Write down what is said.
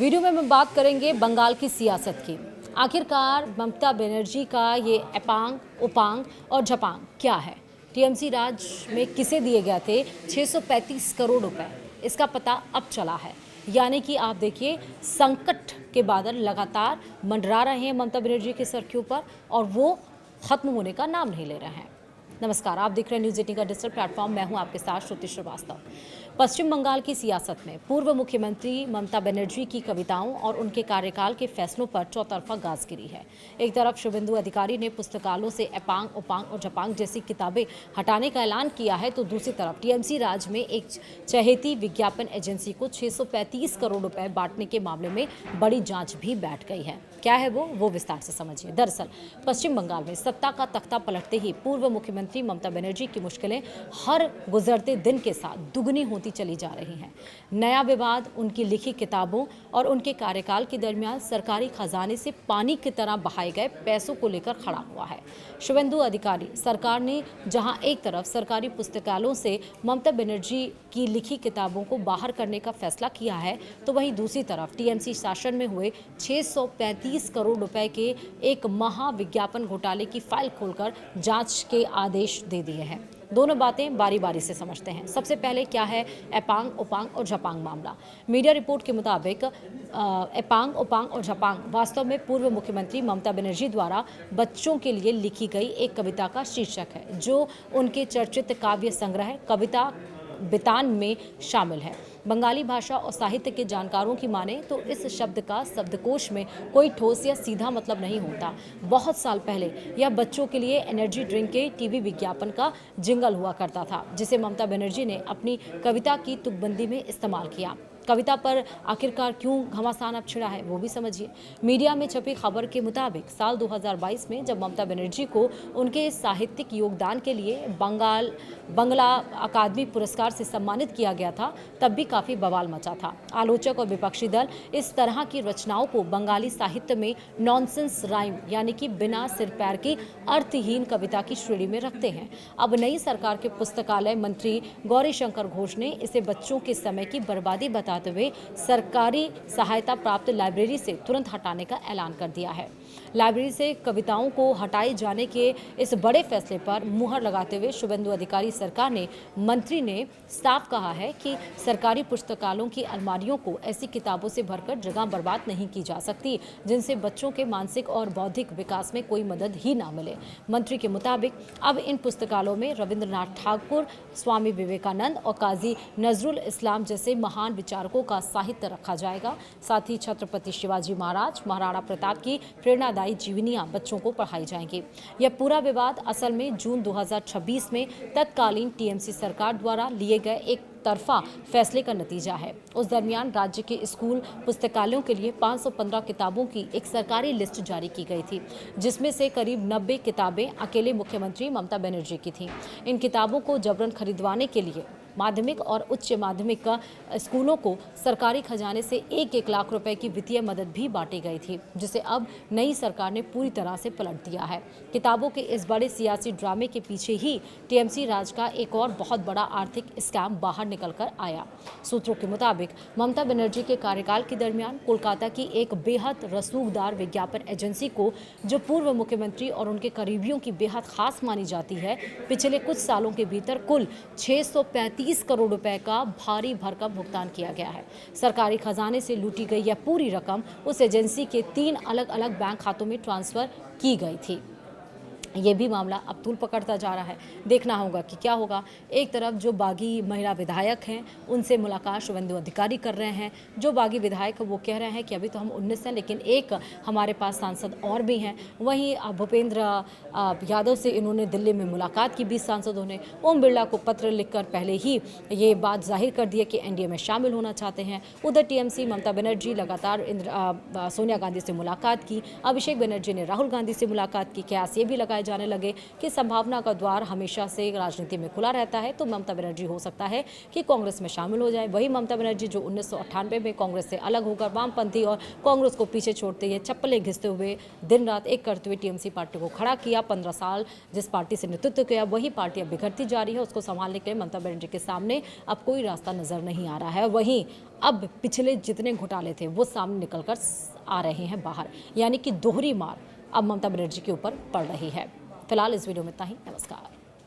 Video में हम बात करेंगे बंगाल की सियासत की। आखिरकार ममता बनर्जी का ये एपांग, उपांग और झपांग क्या है? टीएमसी राज में किसे दिए गए थे 635 करोड़ रुपए? इसका पता अब चला है। यानी कि आप देखिए, संकट के बादल लगातार मंडरा रहे हैं ममता बनर्जी के सर के ऊपर और वो खत्म होने का नाम नहीं ले रहे हैं। नमस्कार, आप देख रहे हैं न्यूज़ 18 का डिजिटल प्लेटफॉर्म। मैं हूं आपके साथ श्रुति श्रीवास्तव। पश्चिम बंगाल की सियासत में पूर्व मुख्यमंत्री ममता बनर्जी की कविताओं और उनके कार्यकाल के फैसलों पर चौतरफा गाज गिरी है। एक तरफ शुभेंदु अधिकारी ने पुस्तकालयों से एपांग, उपांग और झपांग जैसी किताबें हटाने का ऐलान किया है, तो दूसरी तरफ टीएमसी राज में एक चहेती विज्ञापन एजेंसी को 635 करोड़ रुपए बांटने के मामले में बड़ी जांच भी बैठ गई है। क्या है वो विस्तार से समझिए। दरअसल पश्चिम बंगाल में सत्ता का तख्ता पलटते ही पूर्व मुख्यमंत्री ममता बनर्जी की मुश्किलें हर गुजरते दिन के साथ दुगनी होती चली जा रही हैं। नया विवाद उनकी लिखी किताबों और उनके कार्यकाल के दरमियान सरकारी खजाने से पानी की तरह बहाए गए पैसों को लेकर खड़ा हुआ है। शुभेंदु अधिकारी सरकार ने जहां एक तरफ सरकारी पुस्तकालयों से ममता बनर्जी की लिखी किताबों को बाहर करने का फैसला किया है, तो वहीं दूसरी तरफ टीएमसी शासन में हुए 635 करोड़ रुपए के एक महाविज्ञापन घोटाले की फाइल खोलकर जांच के आदेश दे दिए हैं। दोनों बातें बारी बारी से समझते हैं। सबसे पहले क्या है एपांग, उपांग और झपांग मामला। मीडिया रिपोर्ट के मुताबिक एपांग, उपांग और झपांग वास्तव में पूर्व मुख्यमंत्री ममता बनर्जी द्वारा बच्चों के लिए लिखी गई एक कविता का शीर्षक है, जो उनके चर्चित काव्य संग्रह कविता बितान में शामिल है। बंगाली भाषा और साहित्य के जानकारों की माने तो इस शब्द का शब्दकोश में कोई ठोस या सीधा मतलब नहीं होता। बहुत साल पहले यह बच्चों के लिए एनर्जी ड्रिंक के टीवी विज्ञापन का जिंगल हुआ करता था, जिसे ममता बनर्जी ने अपनी कविता की तुकबंदी में इस्तेमाल किया। कविता पर आखिरकार क्यों घमासान अब छिड़ा है, वो भी समझिए। मीडिया में छपी खबर के मुताबिक साल 2022 में जब ममता बनर्जी को उनके साहित्यिक योगदान के लिए बंगला अकादमी पुरस्कार से सम्मानित किया गया था, तब भी काफ़ी बवाल मचा था। आलोचक और विपक्षी दल इस तरह की रचनाओं को बंगाली साहित्य में नॉनसेंस राइम यानी कि बिना सिर पैर की अर्थहीन कविता की श्रेणी में रखते हैं। अब नई सरकार के पुस्तकालय मंत्री गौरी शंकर घोष ने इसे बच्चों के समय की बर्बादी बताते हुए सरकारी सहायता प्राप्त लाइब्रेरी से तुरंत हटाने का ऐलान कर दिया है। लाइब्रेरी से कविताओं को हटाए जाने के इस बड़े फैसले पर मुहर लगाते हुए शुभेंदु अधिकारी सरकार ने मंत्री ने साफ कहा है कि सरकारी पुस्तकालयों की अलमारियों को ऐसी किताबों से भरकर जगह बर्बाद नहीं की जा सकती जिनसे बच्चों के मानसिक और बौद्धिक विकास में कोई मदद ही ना मिले। मंत्री के मुताबिक अब इन पुस्तकालयों में रविंद्रनाथ ठाकुर, स्वामी विवेकानंद और काजी नजरुल इस्लाम जैसे महान विचारकों का साहित्य रखा जाएगा। साथ ही छत्रपति शिवाजी महाराज, महाराणा प्रताप की प्रेरणादायी जीवनियां बच्चों को पढ़ाई जाएंगी। यह पूरा विवाद असल में जून 2026 में तत्कालीन टीएमसी सरकार द्वारा लिए गए एक तरफा फैसले का नतीजा है। उस दरमियान राज्य के स्कूल पुस्तकालयों के लिए 515 किताबों की एक सरकारी लिस्ट जारी की गई थी, जिसमें से करीब 90 किताबें अकेले मुख्यमंत्री ममता बनर्जी की थीं। इन किताबों को जबरन खरीदवाने के लिए माध्यमिक और उच्च माध्यमिक का स्कूलों को सरकारी खजाने से 1-1 लाख रुपए की वित्तीय मदद भी बांटी गई थी, जिसे अब नई सरकार ने पूरी तरह से पलट दिया है। किताबों के इस बड़े सियासी ड्रामे के पीछे ही टीएमसी राज का एक और बहुत बड़ा आर्थिक स्कैम बाहर निकलकर आया। सूत्रों के मुताबिक ममता बनर्जी के कार्यकाल के दरमियान कोलकाता की एक बेहद रसूखदार विज्ञापन एजेंसी को, जो पूर्व मुख्यमंत्री और उनके करीबियों की बेहद खास मानी जाती है, पिछले कुछ सालों के भीतर कुल 635 करोड़ रुपए का भारी भरकम भुगतान किया गया है। सरकारी खजाने से लूटी गई यह पूरी रकम उस एजेंसी के 3 अलग-अलग बैंक खातों में ट्रांसफर की गई थी। ये भी मामला अब तूल पकड़ता जा रहा है। देखना होगा कि क्या होगा। एक तरफ जो बागी महिला विधायक हैं, उनसे मुलाकात शुभेंदु अधिकारी कर रहे हैं। जो बागी विधायक वो कह रहे हैं कि अभी तो हम 19 हैं, लेकिन एक हमारे पास सांसद और भी हैं। वहीं भूपेंद्र यादव से इन्होंने दिल्ली में मुलाकात की। 20 सांसदों ने ओम बिरला को पत्र लिखकर पहले ही ये बात जाहिर कर दी है कि एनडीए में शामिल होना चाहते हैं। उधर टीएमसी ममता बनर्जी लगातार सोनिया गांधी से मुलाकात की। अभिषेक बनर्जी ने राहुल गांधी से मुलाकात की। कयास ये भी लगाया जाने लगे कि संभावना का द्वार हमेशा से राजनीति में खुला रहता है, तो ममता बनर्जी हो सकता है कि कांग्रेस में शामिल हो जाए। वही ममता बनर्जी जो 1998 में कांग्रेस से अलग होकर वामपंथी और कांग्रेस को पीछे छोड़ते हुए चप्पलें घिसते हुए दिन रात एक करते हुए टीएमसी पार्टी को खड़ा किया, 15 साल जिस पार्टी से नेतृत्व किया, वही पार्टी अब बिखरती जा रही है। उसको संभालने के लिए ममता बनर्जी के सामने अब कोई रास्ता नजर नहीं आ रहा है। वहीं अब पिछले जितने घोटाले थे वो सामने निकलकर आ रहे हैं बाहर, यानी कि दोहरी मार अब ममता बनर्जी के ऊपर पड़ रही है। फिलहाल इस वीडियो में इतना ही। नमस्कार।